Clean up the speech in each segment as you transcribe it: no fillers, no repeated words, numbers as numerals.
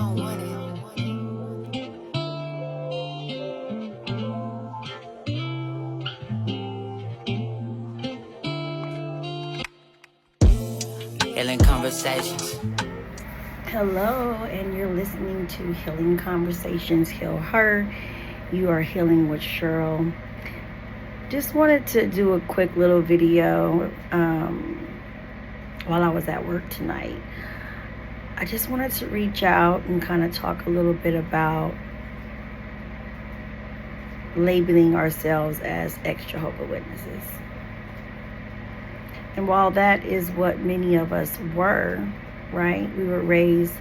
don't want it. Healing Conversations. Hello, and you're listening to Healing Conversations, Heal Her. You are healing with Cheryl. Just wanted to do a quick little video while I was at work tonight. I just wanted to reach out and kind of talk a little bit about labeling ourselves as ex-Jehovah Witnesses. And while that is what many of us were, right? We were raised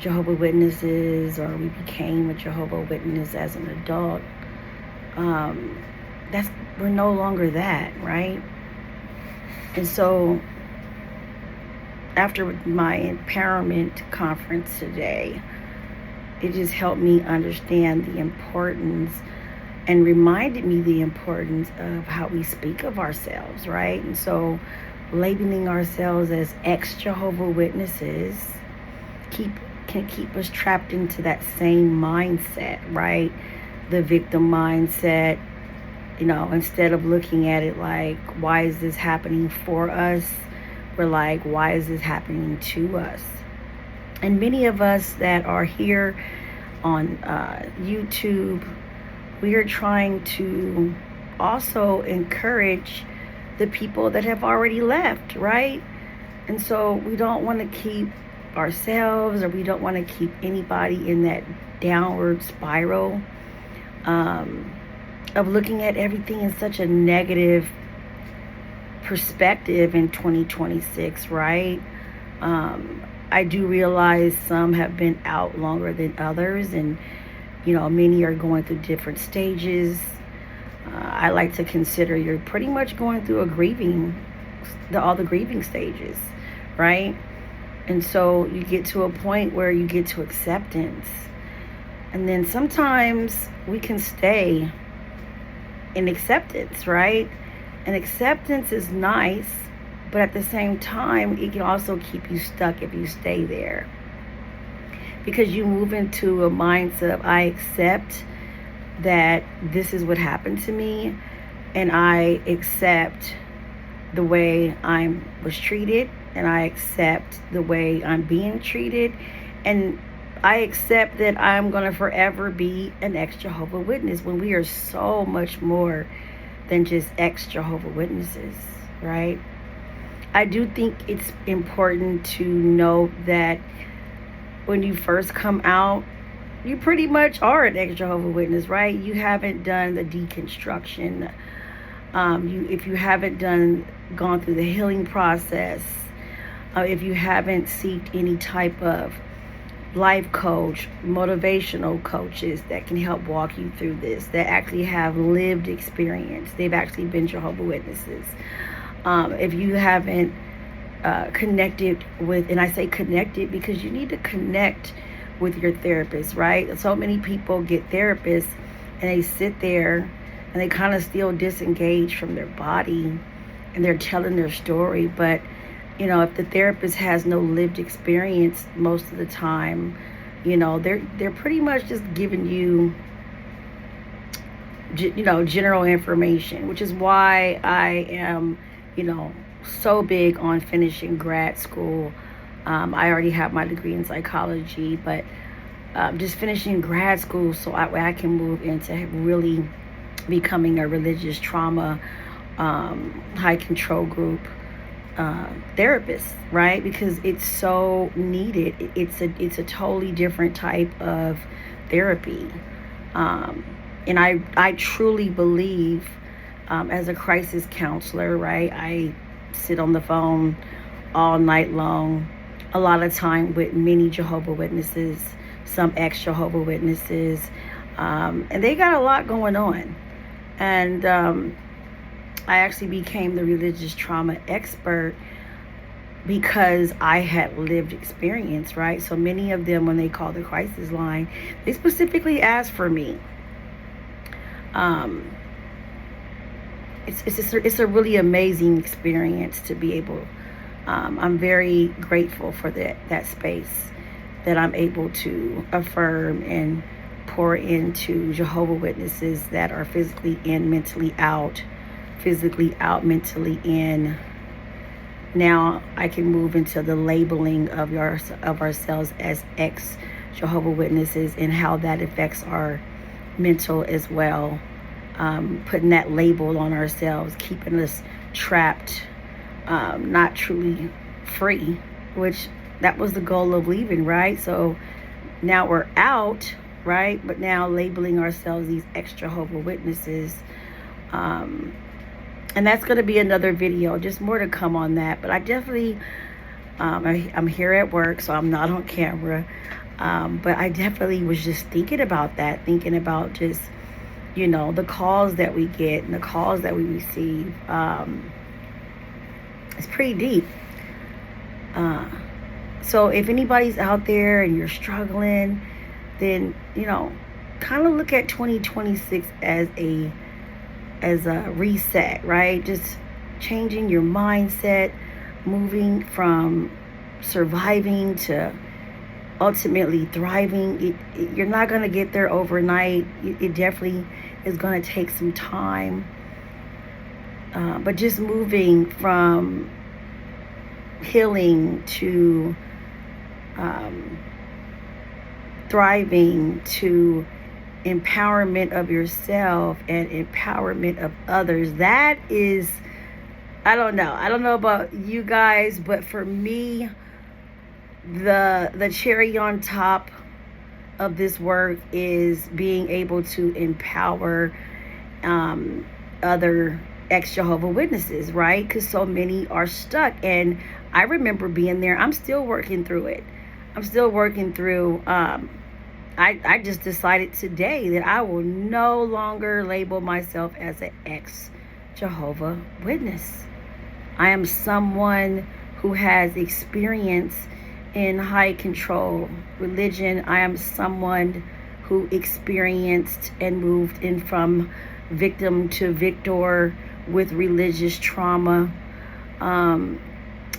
Jehovah Witnesses, or we became a Jehovah Witness as an adult. We're no longer that, right? And so after my empowerment conference today, it just helped me understand the importance and reminded me the importance of how we speak of ourselves, right? And so labeling ourselves as ex-Jehovah Witnesses can keep us trapped into that same mindset, right? The victim mindset. Instead of looking at it like, why is this happening for us? We're like, why is this happening to us? And many of us that are here on YouTube, we are trying to also encourage the people that have already left, right? And so we don't want to keep ourselves, or we don't want to keep anybody in that downward spiral of looking at everything in such a negative perspective in 2026, right? I do realize some have been out longer than others, and many are going through different stages. I like to consider you're pretty much going through all the grieving stages, right? And so you get to a point where you get to acceptance. And then sometimes we can stay in acceptance, right? And acceptance is nice, but at the same time, it can also keep you stuck if you stay there. Because you move into a mindset of, I accept that this is what happened to me, and I accept the way I was treated, and I accept the way I'm being treated, and I accept that I'm going to forever be an ex-Jehovah Witness, when we are so much more than just ex-Jehovah Witnesses, right? I do think it's important to know that when you first come out, you pretty much are an ex-Jehovah Witness, right? You haven't done the deconstruction. If you haven't gone through the healing process, if you haven't sought any type of life coach, motivational coaches that can help walk you through this, that actually have lived experience, they've actually been Jehovah Witnesses. If you haven't connected with, and I say connected because you need to connect with your therapist, right? So many people get therapists and they sit there and they kind of still disengage from their body and they're telling their story. But if the therapist has no lived experience most of the time, they're pretty much just giving you general information, which is why I am so big on finishing grad school. I already have my degree in psychology, but just finishing grad school so I can move into really becoming a religious trauma high control group therapist, right? Because it's so needed. It's a totally different type of therapy, and I truly believe, as a crisis counselor, right? I sit on the phone all night long, a lot of time with many Jehovah Witnesses, some ex-Jehovah Witnesses, and they got a lot going on. And I actually became the religious trauma expert because I had lived experience, right? So many of them, when they call the crisis line, they specifically ask for me. It's a really amazing experience to be able. I'm very grateful for that space, that I'm able to affirm and pour into Jehovah Witnesses that are physically in, mentally out, mentally in. Now I can move into the labeling of ourselves as ex-Jehovah Witnesses and how that affects our mental as well. Putting that label on ourselves, keeping us trapped, not truly free, which that was the goal of leaving, right? So now we're out, right? But now labeling ourselves these ex-Jehovah Witnesses. And that's going to be another video, just more to come on that. But I definitely, I'm here at work, so I'm not on camera. But I definitely was just thinking about that, thinking about just, the calls that we get and the calls that we receive. It's pretty deep. So if anybody's out there and you're struggling, then, kind of look at 2026 as a reset, right? Just changing your mindset, moving from surviving to ultimately thriving. You're not going to get there overnight. It definitely is going to take some time. But just moving from healing to thriving to empowerment of yourself and empowerment of others. That is, I don't know about you guys, but for me, the cherry on top of this work is being able to empower other ex-Jehovah Witnesses, right? Because so many are stuck, and I remember being there. I'm still working through it. I just decided today that I will no longer label myself as an ex-Jehovah Witness. I am someone who has experience in high control religion. I am someone who experienced and moved in from victim to victor with religious trauma. And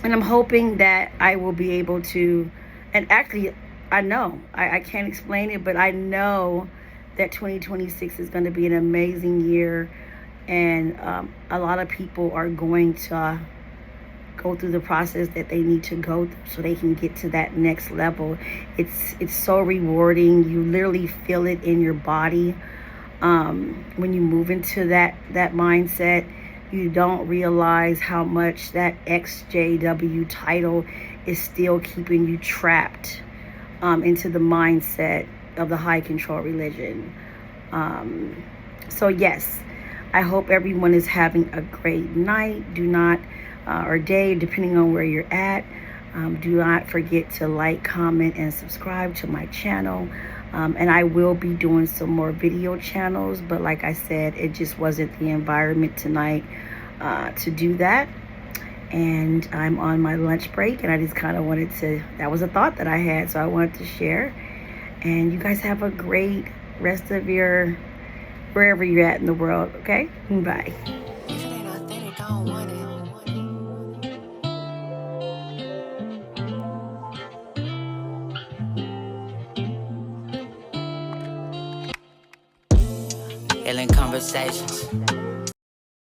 I'm hoping that I will be able to, and actually, I know, I can't explain it, but I know that 2026 is going to be an amazing year, and a lot of people are going to go through the process that they need to go through so they can get to that next level. It's so rewarding. You literally feel it in your body when you move into that mindset. You don't realize how much that XJW title is still keeping you trapped into the mindset of the high control religion. So yes, I hope everyone is having a great night. Do not, or day, depending on where you're at. Do not forget to like, comment, and subscribe to my channel. And I will be doing some more video channels, but like I said, it just wasn't the environment tonight to do that. And I'm on my lunch break, and I just kind of wanted to, that was a thought that I had, so I wanted to share. And you guys have a great rest of your, wherever you're at in the world, okay? Bye. If it ain't authentic, I don't want it. Alien conversations.